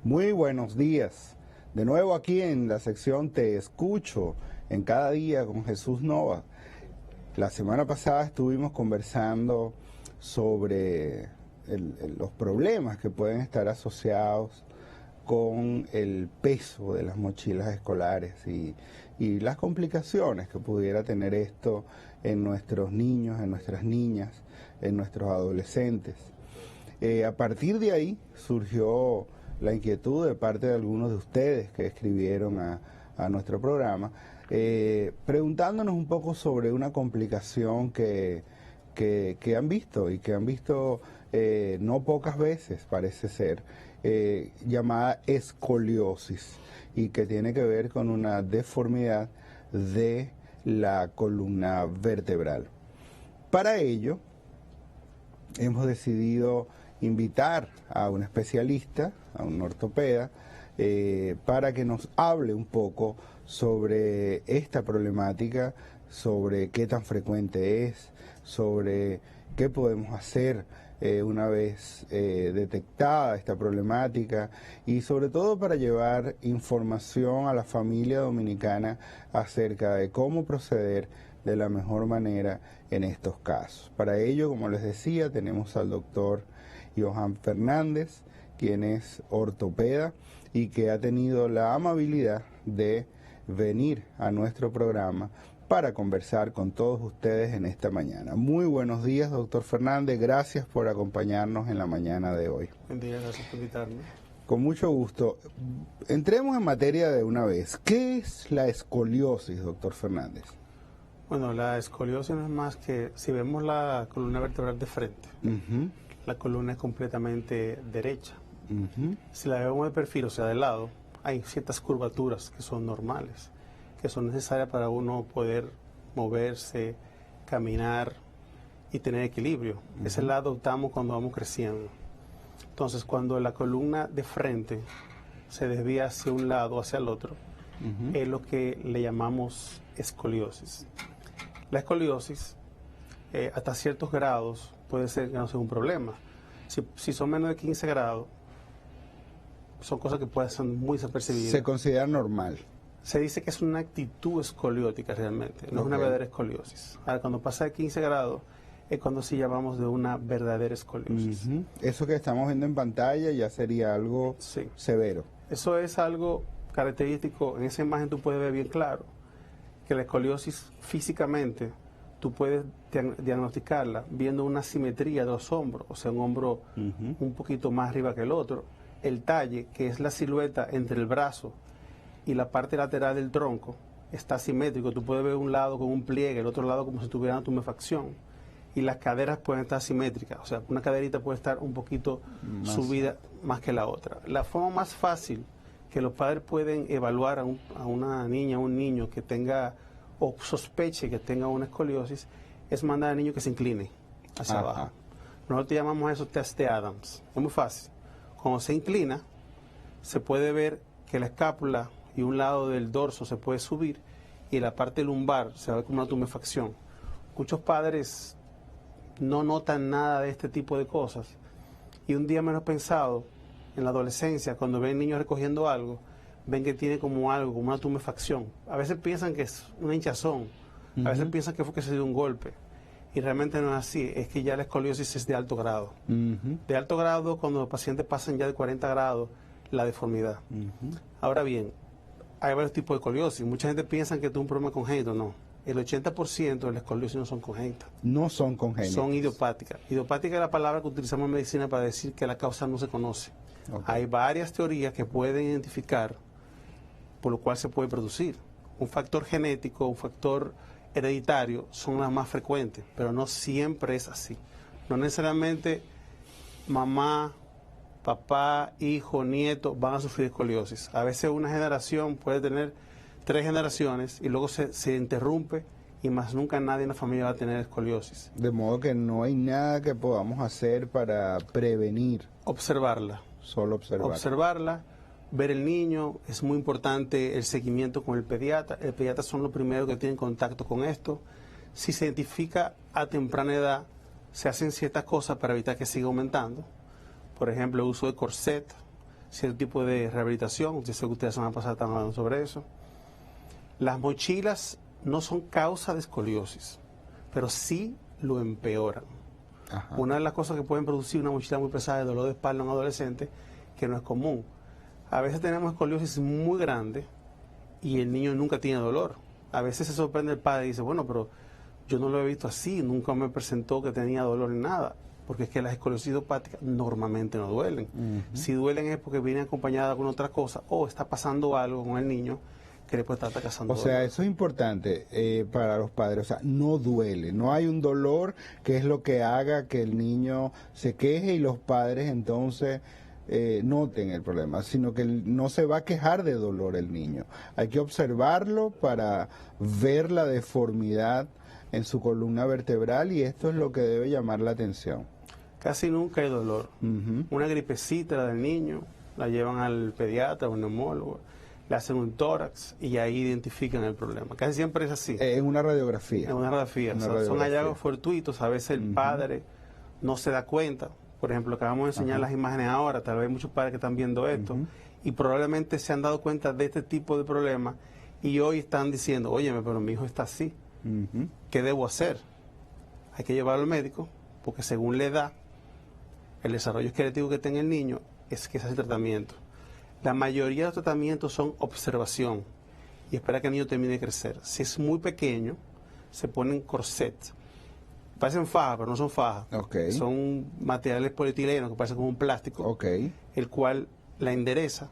Muy buenos días. De nuevo aquí en la sección Te Escucho en cada día con Jesús Nova. La semana pasada estuvimos conversando sobre los problemas que pueden estar asociados con el peso de las mochilas escolares y las complicaciones que pudiera tener esto en nuestros niños, en nuestras niñas, en nuestros adolescentes. A partir de ahí surgió la inquietud de parte de algunos de ustedes que escribieron a nuestro programa, preguntándonos un poco sobre una complicación que han visto y que han visto no pocas veces, parece ser, llamada escoliosis, y que tiene que ver con una deformidad de la columna vertebral. Para ello, hemos decidido invitar a un especialista, a un ortopeda, para que nos hable un poco sobre esta problemática, sobre qué tan frecuente es, sobre qué podemos hacer una vez detectada esta problemática, y sobre todo para llevar información a la familia dominicana acerca de cómo proceder de la mejor manera en estos casos. Para ello, como les decía, tenemos al doctor Johan Fernández, quien es ortopeda y que ha tenido la amabilidad de venir a nuestro programa para conversar con todos ustedes en esta mañana. Muy buenos días, doctor Fernández. Gracias por acompañarnos en la mañana de hoy. Buen día, gracias por invitarme. Con mucho gusto. Entremos en materia de una vez. ¿Qué es la escoliosis, doctor Fernández? Bueno, la escoliosis no es más que, si vemos la columna vertebral de frente, la columna es completamente derecha. Si la vemos de perfil, o sea, de lado, hay ciertas curvaturas que son normales, que son necesarias para uno poder moverse, caminar y tener equilibrio. Ese la adoptamos cuando vamos creciendo. Entonces, cuando la columna de frente se desvía hacia un lado o hacia el otro, es lo que le llamamos escoliosis. La escoliosis, hasta ciertos grados, puede ser que no sea un problema. Si son menos de 15 grados, son cosas que pueden ser muy desapercibidas. Se considera normal. Se dice que es una actitud escoliótica realmente, no es una verdadera escoliosis. Ahora, cuando pasa de 15 grados, es cuando sí llamamos de una verdadera escoliosis. Eso que estamos viendo en pantalla ya sería algo severo. Eso es algo característico. En esa imagen tú puedes ver bien claro que la escoliosis físicamente tú puedes diagnosticarla viendo una simetría de los hombros, o sea, un hombro un poquito más arriba que el otro, el talle, que es la silueta entre el brazo y la parte lateral del tronco, está simétrico. Tú puedes ver un lado con un pliegue, el otro lado como si tuviera una tumefacción, y las caderas pueden estar simétricas, o sea, una caderita puede estar un poquito subida más que la otra. La forma más fácil que los padres pueden evaluar a una niña, a un niño que tenga o sospeche que tenga una escoliosis es mandar al niño que se incline hacia abajo. Nosotros llamamos eso test de Adams. Es muy fácil. Cuando se inclina, se puede ver que la escápula y un lado del dorso se puede subir y la parte lumbar se ve como una tumefacción. Muchos padres no notan nada de este tipo de cosas y un día menos pensado, en la adolescencia, cuando ven niños recogiendo algo, ven que tiene como algo, como una tumefacción. A veces piensan que es una hinchazón, a veces piensan que fue que se dio un golpe, y realmente no es así, es que ya la escoliosis es de alto grado. De alto grado, cuando los pacientes pasan ya de 40 grados, la deformidad. Ahora bien, hay varios tipos de escoliosis. Mucha gente piensa que es un problema congénito, no. El 80% de las escoliosis no son congénitas. No son congénitas. Son idiopáticas. Idiopática es la palabra que utilizamos en medicina para decir que la causa no se conoce. Hay varias teorías que pueden identificar por lo cual se puede producir. Un factor genético, un factor hereditario son las más frecuentes, pero no siempre es así. No necesariamente mamá, papá, hijo, nieto van a sufrir escoliosis. A veces una generación puede tener 3 generaciones y luego se interrumpe y más nunca nadie en la familia va a tener escoliosis. De modo que no hay nada que podamos hacer para prevenir. Observarla. Solo observarla. Observarla, ver el niño, es muy importante el seguimiento con el pediatra. El pediatra son los primeros que tienen contacto con esto. Si se identifica a temprana edad, se hacen ciertas cosas para evitar que siga aumentando. Por ejemplo, el uso de corset, cierto tipo de rehabilitación. Yo sé que ustedes la semana pasada estaban hablando sobre eso. Las mochilas no son causa de escoliosis, pero sí lo empeoran. Ajá. Una de las cosas que pueden producir una mochila muy pesada es dolor de espalda en un adolescente, que no es común. A veces tenemos escoliosis muy grande y el niño nunca tiene dolor. A veces se sorprende el padre y dice, bueno, pero yo no lo he visto así, nunca me presentó que tenía dolor en nada, porque es que las escoliosis idiopáticas normalmente no duelen. Si duelen es porque vienen acompañadas de alguna otra cosa o está pasando algo con el niño que le puede estar causando O sea, dolor. eso es importante para los padres. O sea, no duele, no hay un dolor que es lo que haga que el niño se queje y los padres entonces noten el problema, sino que no se va a quejar de dolor el niño. Hay que observarlo para ver la deformidad en su columna vertebral y esto es lo que debe llamar la atención. Casi nunca hay dolor. Ujú. Una gripecita la del niño, la llevan al pediatra o neumólogo, le hacen un tórax y ahí identifican el problema. Casi siempre es así. En una radiografía. En una radiografía. Una O sea, son radiografía. hallazgos fortuitos. A veces el padre no se da cuenta. Por ejemplo, acabamos de enseñar las imágenes ahora. Tal vez hay muchos padres que están viendo esto y probablemente se han dado cuenta de este tipo de problemas y hoy están diciendo, óyeme, pero mi hijo está así. Ujú. ¿Qué debo hacer? Hay que llevarlo al médico porque según la edad, el desarrollo esquelético que tenga el niño es que se hace el tratamiento. La mayoría de los tratamientos son observación y espera que el niño termine de crecer. Si es muy pequeño, se ponen corsets. Parecen fajas, pero no son fajas. Ok. Son materiales polietileno que parecen como un plástico, Ok, el cual la endereza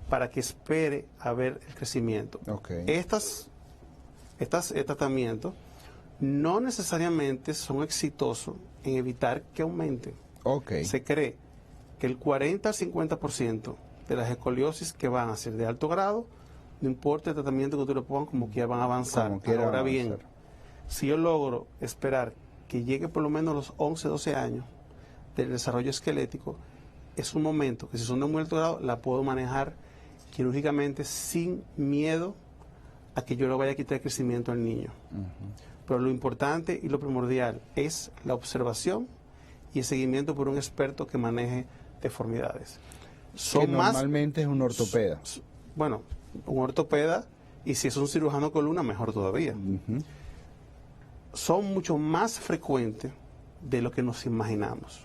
para que espere a ver el crecimiento. ok. Estos tratamientos no necesariamente son exitosos en evitar que aumente. Ok. Se cree que el 40 al 50% de las escoliosis que van a ser de alto grado, no importa el tratamiento que tú le pongas, como que ya van a avanzar. Como quiera Ahora avanzar. bien, si yo logro esperar que llegue por lo menos a los 11, 12 años del desarrollo esquelético, es un momento que si son de muy alto grado, la puedo manejar quirúrgicamente sin miedo a que yo le vaya a quitar el crecimiento al niño. Pero lo importante y lo primordial es la observación y el seguimiento por un experto que maneje deformidades. Que normalmente es un ortopeda. Bueno, un ortopeda, y si es un cirujano de columna, mejor todavía. Ujú. Son mucho más frecuentes de lo que nos imaginamos.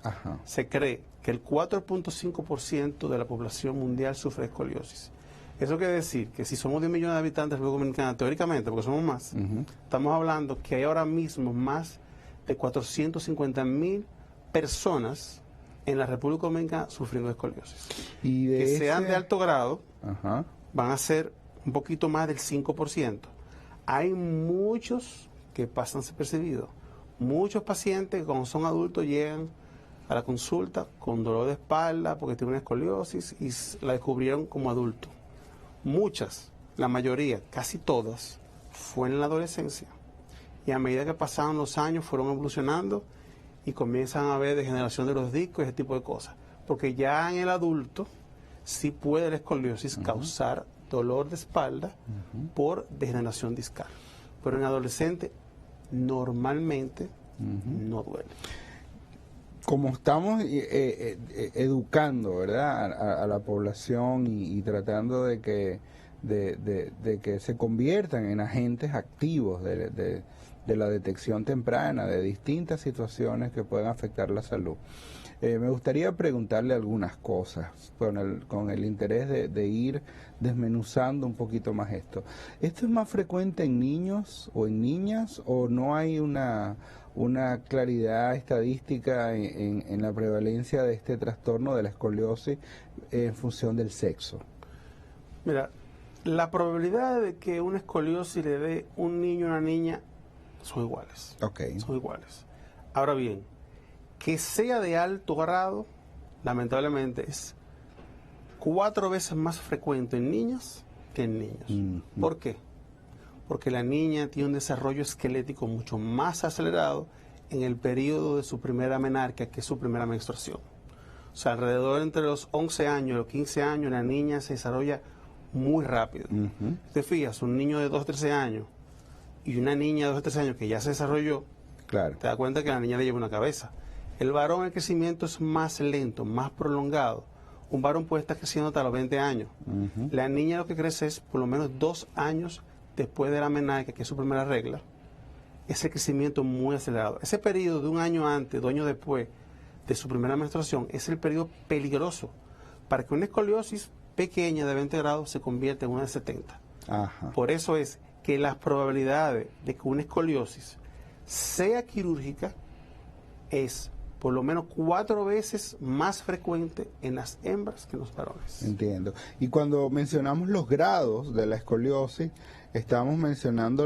Ajá. Se cree que el 4.5% de la población mundial sufre escoliosis. Eso quiere decir que si somos 10 millones de habitantes de República Dominicana, teóricamente, porque somos más, estamos hablando que hay ahora mismo más de 450,000 personas en la República Dominicana sufriendo de escoliosis. Y de Que sean de alto grado, Ajá. van a ser un poquito más del 5%. Hay muchos que pasan desapercibidos. Muchos pacientes que cuando son adultos llegan a la consulta con dolor de espalda porque tienen una escoliosis y la descubrieron como adulto. Muchas, la mayoría, casi todas, fue en la adolescencia. Y a medida que pasaron los años fueron evolucionando y comienzan a haber degeneración de los discos y ese tipo de cosas. Porque ya en el adulto sí puede la escoliosis causar dolor de espalda por degeneración discal. Pero en adolescente normalmente no duele. Como estamos educando, ¿verdad?, a la población y tratando de que se conviertan en agentes activos de la detección temprana de distintas situaciones que puedan afectar la salud. Me gustaría preguntarle algunas cosas con el interés de ir desmenuzando un poquito más esto. ¿Esto es más frecuente en niños o en niñas o no hay una claridad estadística en la prevalencia de este trastorno de la escoliosis en función del sexo? Mira, la probabilidad de que una escoliosis le dé un niño o una niña son iguales. Ok. Son iguales. Ahora bien, que sea de alto grado, lamentablemente es 4 veces más frecuente en niñas que en niños. ¿Por qué? Porque la niña tiene un desarrollo esquelético mucho más acelerado en el periodo de su primera menarquia, que es su primera menstruación. O sea, alrededor entre los 11 años y los 15 años, la niña se desarrolla muy rápido. Te fijas, un niño de 2 o 13 años y una niña de 2 o 13 años que ya se desarrolló, Claro. te das cuenta que la niña le lleva una cabeza. El varón, el crecimiento es más lento, más prolongado. un varón puede estar creciendo hasta los 20 años. La niña lo que crece es por lo menos 2 años después de la menarquia, que es su primera regla. Ese crecimiento muy acelerado. Ese periodo de 1 año antes, 2 años después de su primera menstruación es el periodo peligroso para que una escoliosis pequeña de 20 grados se convierta en una de 70. Ajá. Por eso es que las probabilidades de que una escoliosis sea quirúrgica es por lo menos 4 veces más frecuente en las hembras que en los varones. Entiendo. Y cuando mencionamos los grados de la escoliosis, estamos mencionando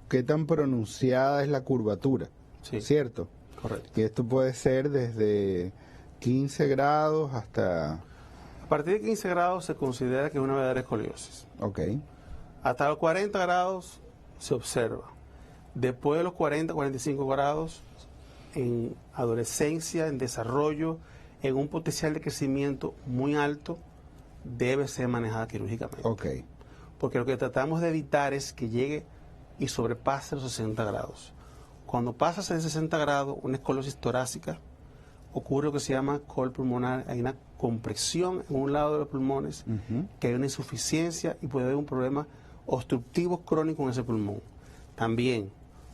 qué tan pronunciada es la curvatura, Sí. ¿cierto? Correcto. Y esto puede ser desde 15 grados hasta... A partir de 15 grados se considera que es una verdadera escoliosis. Ok. Hasta los 40 grados se observa. Después de los 40, 45 grados, en adolescencia, en desarrollo, en un potencial de crecimiento muy alto, debe ser manejada quirúrgicamente. Ok. Porque lo que tratamos de evitar es que llegue y sobrepase los 60 grados. Cuando pasa de 60 grados, una escoliosis torácica, ocurre lo que se llama col pulmonar. Hay una compresión en un lado de los pulmones, que hay una insuficiencia y puede haber un problema obstructivo crónico en ese pulmón. También,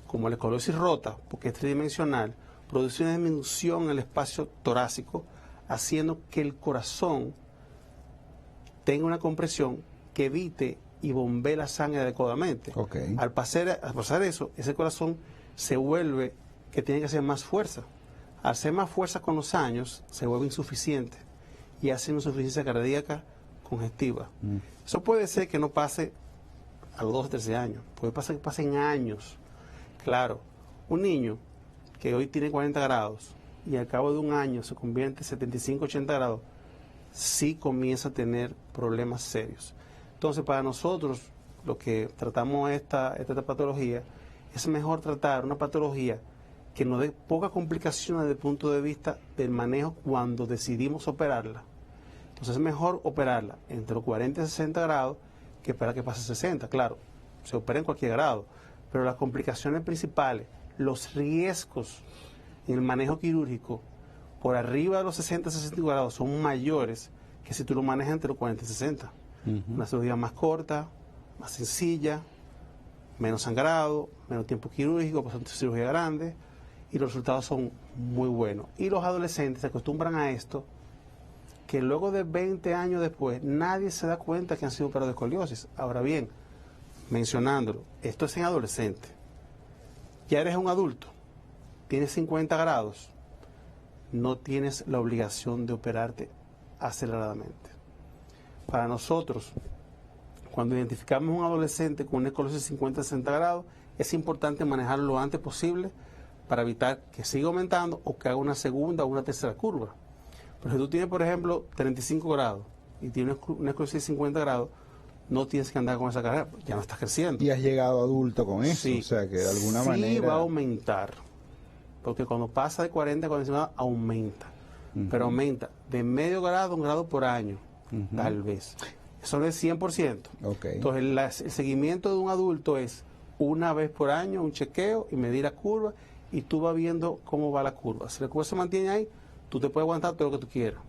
como la escoliosis rota, porque es tridimensional, produce una disminución en el espacio torácico, haciendo que el corazón tenga una compresión que evite y bombee la sangre adecuadamente. Okay. Al pasar eso, ese corazón se vuelve que tiene que hacer más fuerza. Al hacer más fuerza con los años, se vuelve insuficiente y hace una insuficiencia cardíaca congestiva. Eso puede ser que no pase a los 2 o 13 años, puede pasar que pasen años. Claro, un niño que hoy tiene 40 grados y al cabo de 1 año se convierte en 75, 80 grados, sí comienza a tener problemas serios. Entonces, para nosotros, los que tratamos esta patología, es mejor tratar una patología que nos dé pocas complicaciones desde el punto de vista del manejo cuando decidimos operarla. Entonces, es mejor operarla entre los 40 y 60 grados que esperar que pase 60. Claro, se opera en cualquier grado, pero las complicaciones principales, los riesgos en el manejo quirúrgico por arriba de los 60-65 grados son mayores que si tú lo manejas entre los 40 y 60. Una cirugía más corta, más sencilla, menos sangrado, menos tiempo quirúrgico, pues son cirugías grandes y los resultados son muy buenos. Y los adolescentes se acostumbran a esto, que luego de 20 años después nadie se da cuenta que han sido operados de escoliosis. Ahora bien, mencionándolo, esto es en adolescente. Ya eres un adulto, tienes 50 grados, no tienes la obligación de operarte aceleradamente. Para nosotros, cuando identificamos un adolescente con una escoliosis de 50-60 grados, es importante manejarlo lo antes posible para evitar que siga aumentando o que haga una segunda o una tercera curva. Pero si tú tienes, por ejemplo, 35 grados y tienes una escoliosis de 50 grados, no tienes que andar con esa carrera, ya no estás creciendo. Y has llegado adulto con eso, Sí, o sea que de alguna sí manera... va a aumentar, porque cuando pasa de 40 a 45 aumenta, pero aumenta de medio grado a 1 grado por año, tal vez. Eso no es 100%. Okay. Entonces el seguimiento de un adulto es 1 vez por año, un chequeo y medir la curva, y tú vas viendo cómo va la curva. Si la curva se mantiene ahí, tú te puedes aguantar todo lo que tú quieras,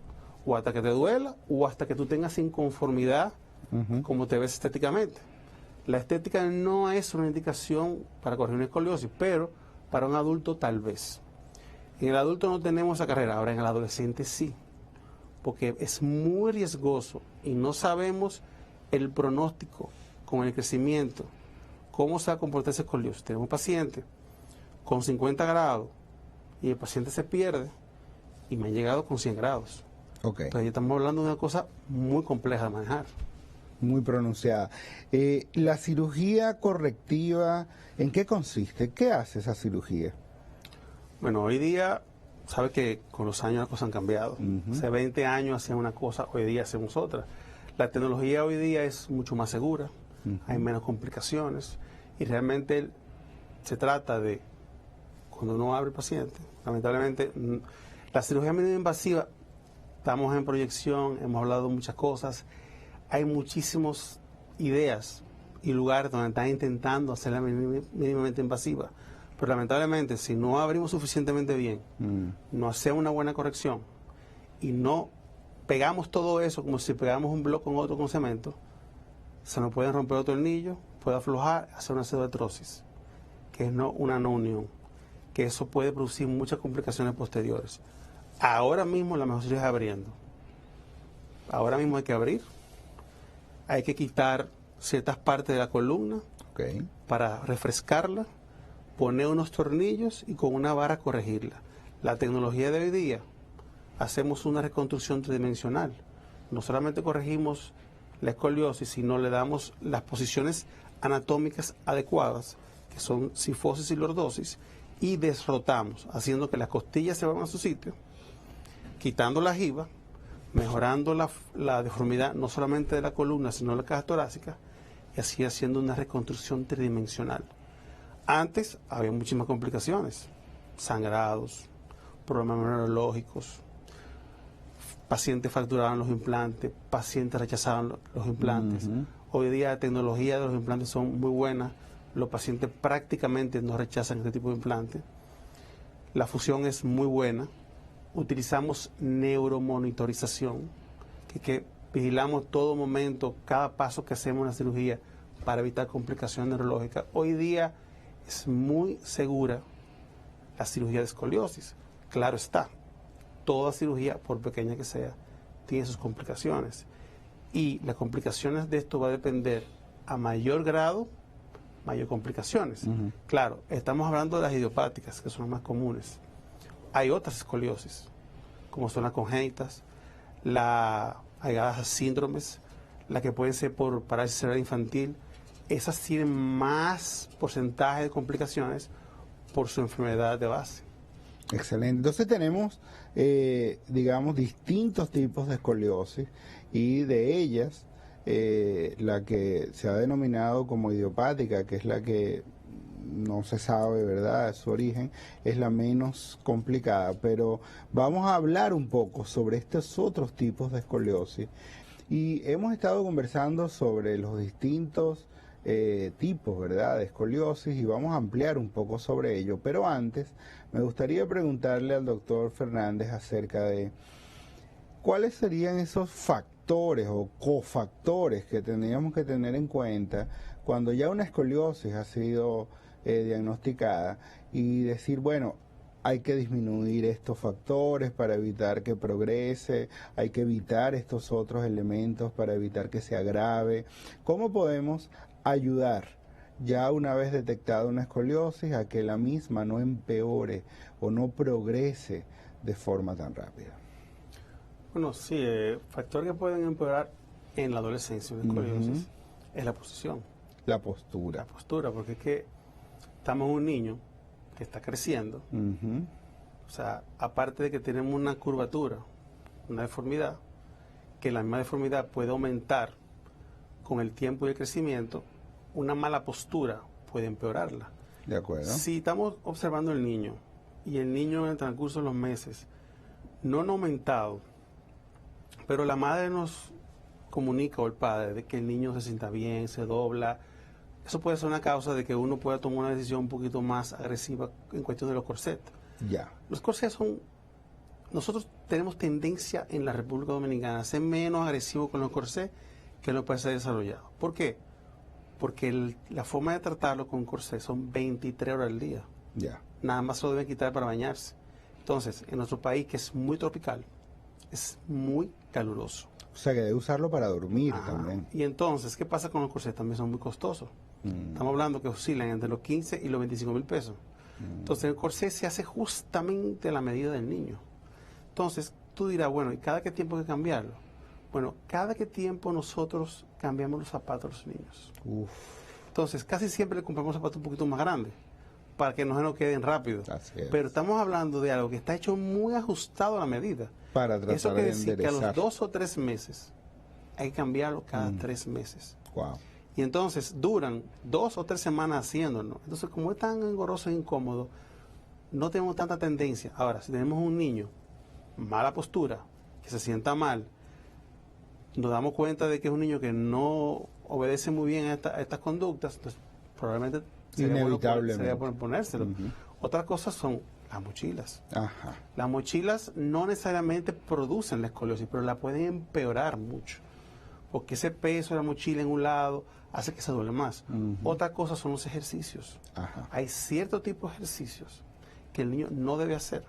o hasta que te duela, o hasta que tú tengas inconformidad como te ves estéticamente. La estética no es una indicación para corregir una escoliosis, pero para un adulto tal vez. En el adulto no tenemos esa carrera, ahora en el adolescente sí, porque es muy riesgoso y no sabemos el pronóstico con el crecimiento, cómo se va a comportar esa escoliosis. Tenemos un paciente con 50 grados y el paciente se pierde y me han llegado con 100 grados. Okay. Entonces ya estamos hablando de una cosa muy compleja de manejar. Muy pronunciada. La cirugía correctiva, ¿en qué consiste? ¿Qué hace esa cirugía? Bueno, hoy día, sabe que con los años las cosas han cambiado. Hace 20 años hacían una cosa, hoy día hacemos otra. La tecnología hoy día es mucho más segura, hay menos complicaciones y realmente se trata de, cuando uno abre el paciente, lamentablemente, la cirugía mínima invasiva, estamos en proyección, hemos hablado de muchas cosas, hay muchísimas ideas y lugares donde están intentando hacerla mínimamente invasiva, pero lamentablemente si no abrimos suficientemente bien, no hacemos una buena corrección y no pegamos todo eso como si pegamos un bloque con otro con cemento, se nos pueden romper otro tornillo, puede aflojar, hacer una pseudoartrosis, que es una no unión, que eso puede producir muchas complicaciones posteriores. Ahora mismo la mejor cirugía es abriendo. Ahora mismo hay que abrir, hay que quitar ciertas partes de la columna para refrescarla, poner unos tornillos y con una vara corregirla. La tecnología de hoy día, hacemos una reconstrucción tridimensional. No solamente corregimos la escoliosis, sino le damos las posiciones anatómicas adecuadas, que son cifosis y lordosis, y desrotamos, haciendo que las costillas se vayan a su sitio, quitando la jiba, mejorando la deformidad no solamente de la columna, sino de la caja torácica, y así haciendo una reconstrucción tridimensional. Antes había muchísimas complicaciones, sangrados, problemas neurológicos, pacientes fracturaban los implantes, pacientes rechazaban los implantes. Hoy día la tecnología de los implantes son muy buenas, los pacientes prácticamente no rechazan este tipo de implantes. La fusión es muy buena. Utilizamos neuromonitorización, que vigilamos todo momento, cada paso que hacemos en la cirugía para evitar complicaciones neurológicas. Hoy día es muy segura la cirugía de escoliosis. Claro está, toda cirugía, por pequeña que sea, tiene sus complicaciones. Y las complicaciones de esto va a depender a mayor grado, mayor complicaciones. Claro, estamos hablando de las idiopáticas, que son las más comunes. Hay otras escoliosis, como son las congénitas, hay síndromes, las que pueden ser por parálisis cerebral infantil. Esas tienen más porcentaje de complicaciones por su enfermedad de base. Excelente. Entonces tenemos, digamos, distintos tipos de escoliosis y de ellas, la que se ha denominado como idiopática, que es la que no se sabe, ¿verdad?, su origen, es la menos complicada. Pero vamos a hablar un poco sobre estos otros tipos de escoliosis. Y hemos estado conversando sobre los distintos tipos, ¿verdad?, de escoliosis, y vamos a ampliar un poco sobre ello. Pero antes, me gustaría preguntarle al doctor Fernández acerca de cuáles serían esos factores o cofactores que tendríamos que tener en cuenta cuando ya una escoliosis ha sido diagnosticada, y decir, bueno, hay que disminuir estos factores para evitar que progrese, hay que evitar estos otros elementos para evitar que se agrave. ¿Cómo podemos ayudar, ya una vez detectada una escoliosis, a que la misma no empeore o no progrese de forma tan rápida? Bueno, sí, factores que pueden empeorar en la adolescencia, una escoliosis, es la posición. La postura. La postura, porque es que estamos en un niño que está creciendo. O sea, aparte de que tenemos una curvatura, una deformidad, que la misma deformidad puede aumentar con el tiempo y el crecimiento, una mala postura puede empeorarla. De acuerdo. Si estamos observando al niño y el niño en el transcurso de los meses no ha aumentado, pero la madre nos comunica, o el padre, de que el niño se sienta bien, se dobla, eso puede ser una causa de que uno pueda tomar una decisión un poquito más agresiva en cuestión de los corsets. Ya. Los corsets nosotros tenemos tendencia en la República Dominicana a ser menos agresivos con los corsets que en los países desarrollados. ¿Por qué? Porque la forma de tratarlo con corsés son 23 horas al día. Ya. Nada más se lo deben quitar para bañarse. Entonces, en nuestro país, que es muy tropical, es muy caluroso. O sea, que debe usarlo para dormir también. Y entonces, ¿qué pasa con los corsés? También son muy costosos. Estamos hablando que oscilan entre los 15 y los 25 mil pesos. Entonces, el corsé se hace justamente a la medida del niño. Entonces, tú dirás, bueno, ¿y cada qué tiempo hay que cambiarlo? Bueno, cada qué tiempo nosotros cambiamos los zapatos a los niños. Entonces, casi siempre le compramos zapatos un poquito más grandes para que no se nos queden rápido. Pero estamos hablando de algo que está hecho muy ajustado a la medida. Para tratar Eso quiere de decir que a enderezar. los 2 o 3 meses hay que cambiarlo cada 3 meses. Wow. Y entonces duran 2 o 3 semanas haciéndolo. Entonces, como es tan engorroso e incómodo, no tenemos tanta tendencia. Ahora, si tenemos un niño, mala postura, que se sienta mal, nos damos cuenta de que es un niño que no obedece muy bien a estas conductas, entonces probablemente sería bueno ponérselo. Otras cosas son Las mochilas. Ajá. Las mochilas no necesariamente producen la escoliosis, pero la pueden empeorar mucho. Porque ese peso de la mochila en un lado hace que se duele más. Otra cosa son los ejercicios. Ajá. Hay cierto tipo de ejercicios que el niño no debe hacer.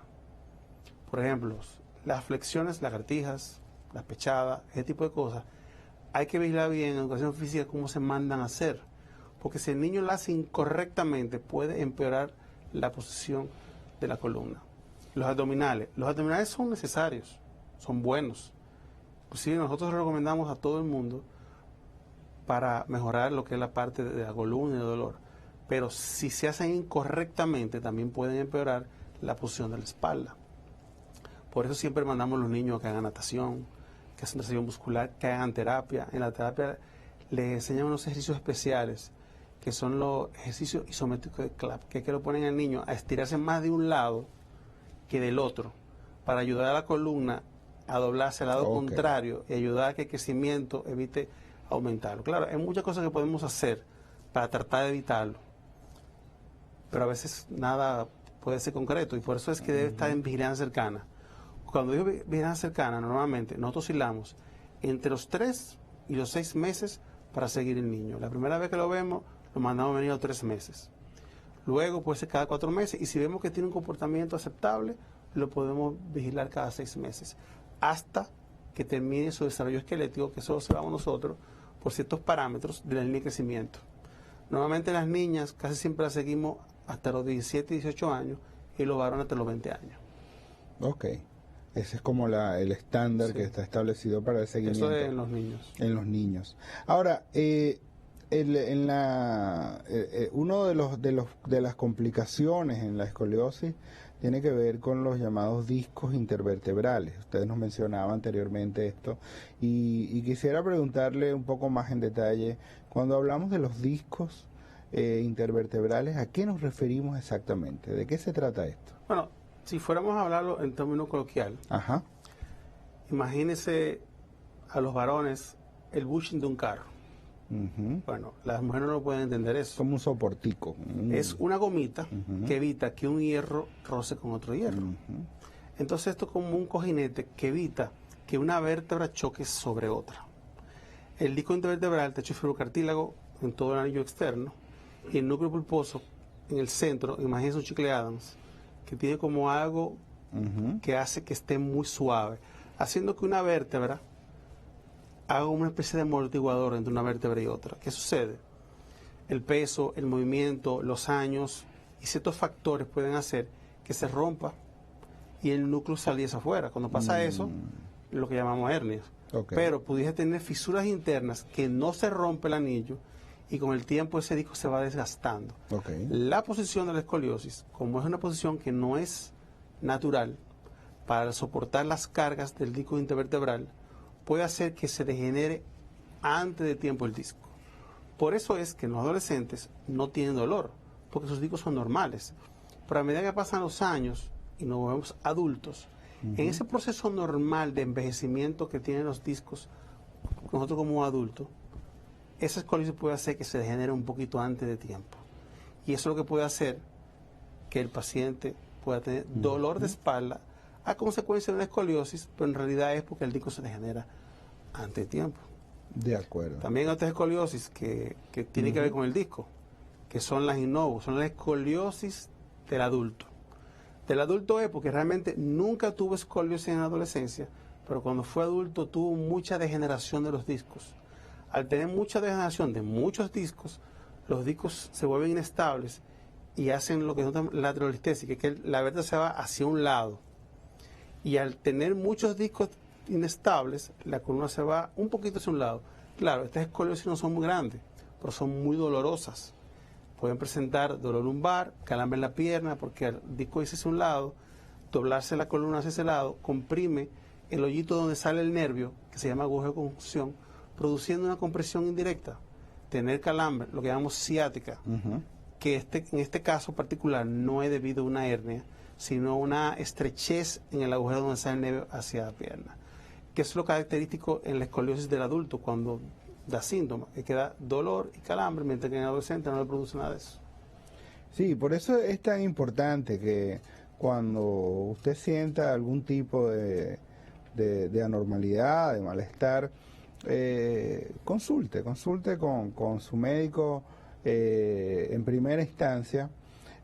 Por ejemplo, las flexiones, lagartijas, las pechadas, ese tipo de cosas. Hay que vigilar bien en educación física cómo se mandan a hacer. Porque si el niño la hace incorrectamente, puede empeorar la posición de la columna. Los abdominales son necesarios, son buenos. Inclusive nosotros recomendamos a todo el mundo para mejorar lo que es la parte de la columna y el dolor. Pero si se hacen incorrectamente, también pueden empeorar la posición de la espalda. Por eso siempre mandamos a los niños que hagan natación, que hacen desarrollo muscular, que hagan terapia. En la terapia les enseñan unos ejercicios especiales, que son los ejercicios isométricos de clap, que es que lo ponen al niño a estirarse más de un lado que del otro, para ayudar a la columna a doblarse al lado contrario y ayudar a que el crecimiento evite aumentarlo. Claro, hay muchas cosas que podemos hacer para tratar de evitarlo, pero a veces nada puede ser concreto y por eso es que debe estar en vigilancia cercana. Cuando digo vigilancia cercana, normalmente nosotros oscilamos entre los 3 y los 6 meses para seguir el niño. La primera vez que lo vemos, lo mandamos a venir a los 3 meses. Luego puede ser cada 4 meses y si vemos que tiene un comportamiento aceptable, lo podemos vigilar cada 6 meses hasta que termine su desarrollo esquelético, que eso lo observamos nosotros por ciertos parámetros de la línea de crecimiento. Normalmente las niñas casi siempre las seguimos hasta los 17, 18 años y los varones hasta los 20 años. Ok. Ese es como el estándar que está establecido para el seguimiento. Eso es en los niños. En los niños. Ahora, uno de las complicaciones en la escoliosis tiene que ver con los llamados discos intervertebrales. Ustedes nos mencionaban anteriormente esto y quisiera preguntarle un poco más en detalle, cuando hablamos de los discos intervertebrales, ¿a qué nos referimos exactamente? ¿De qué se trata esto? Bueno, si fuéramos a hablarlo en términos coloquial, imagínese a los varones el bushing de un carro. Bueno, las mujeres no lo pueden entender eso. Como un soportico. Es una gomita que evita que un hierro roce con otro hierro. Entonces esto es como un cojinete que evita que una vértebra choque sobre otra. El disco intervertebral está hecho de fibrocartílago en todo el anillo externo y el núcleo pulposo en el centro, imagínense un chicle Adams, que tiene como algo que hace que esté muy suave, haciendo que una vértebra haga una especie de amortiguador entre una vértebra y otra. ¿Qué sucede? El peso, el movimiento, los años y ciertos factores pueden hacer que se rompa y el núcleo saliese afuera. Cuando pasa eso, lo que llamamos hernias. Pero pudiese tener fisuras internas que no se rompe el anillo y con el tiempo ese disco se va desgastando. La posición de la escoliosis, como es una posición que no es natural para soportar las cargas del disco intervertebral, puede hacer que se degenere antes de tiempo el disco. Por eso es que los adolescentes no tienen dolor, porque sus discos son normales. Pero a medida que pasan los años y nos volvemos adultos, en ese proceso normal de envejecimiento que tienen los discos, nosotros como adultos, esa escoliosis puede hacer que se degenere un poquito antes de tiempo. Y eso es lo que puede hacer que el paciente pueda tener dolor de espalda a consecuencia de una escoliosis, pero en realidad es porque el disco se degenera antes de tiempo. De acuerdo. También hay otras escoliosis que tienen que ver con el disco, que son las innovos, son la escoliosis del adulto. Del adulto es porque realmente nunca tuvo escoliosis en la adolescencia, pero cuando fue adulto tuvo mucha degeneración de los discos. Al tener mucha degeneración de muchos discos, los discos se vuelven inestables y hacen lo que se llama laterolistesis, que es que la vértebra se va hacia un lado. Y al tener muchos discos inestables, la columna se va un poquito hacia un lado. Claro, estas escoliosis no son muy grandes, pero son muy dolorosas. Pueden presentar dolor lumbar, calambre en la pierna, porque el disco irse hacia un lado, doblarse la columna hacia ese lado, comprime el hoyito donde sale el nervio, que se llama agujero de conjunción, produciendo una compresión indirecta. Tener calambre, lo que llamamos ciática, que en este caso particular no es debido a una hernia, sino una estrechez en el agujero donde sale el nervio hacia la pierna. Que es lo característico en la escoliosis del adulto cuando da síntomas, que da dolor y calambre, mientras que en el adolescente no le produce nada de eso. Sí, por eso es tan importante que cuando usted sienta algún tipo de anormalidad, de malestar, consulte con su médico en primera instancia,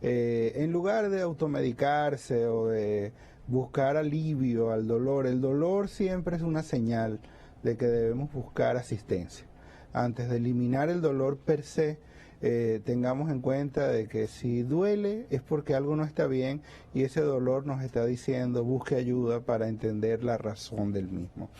en lugar de automedicarse o de buscar alivio al dolor. El dolor siempre es una señal de que debemos buscar asistencia. Antes de eliminar el dolor per se, tengamos en cuenta de que si duele es porque algo no está bien y ese dolor nos está diciendo busque ayuda para entender la razón del mismo.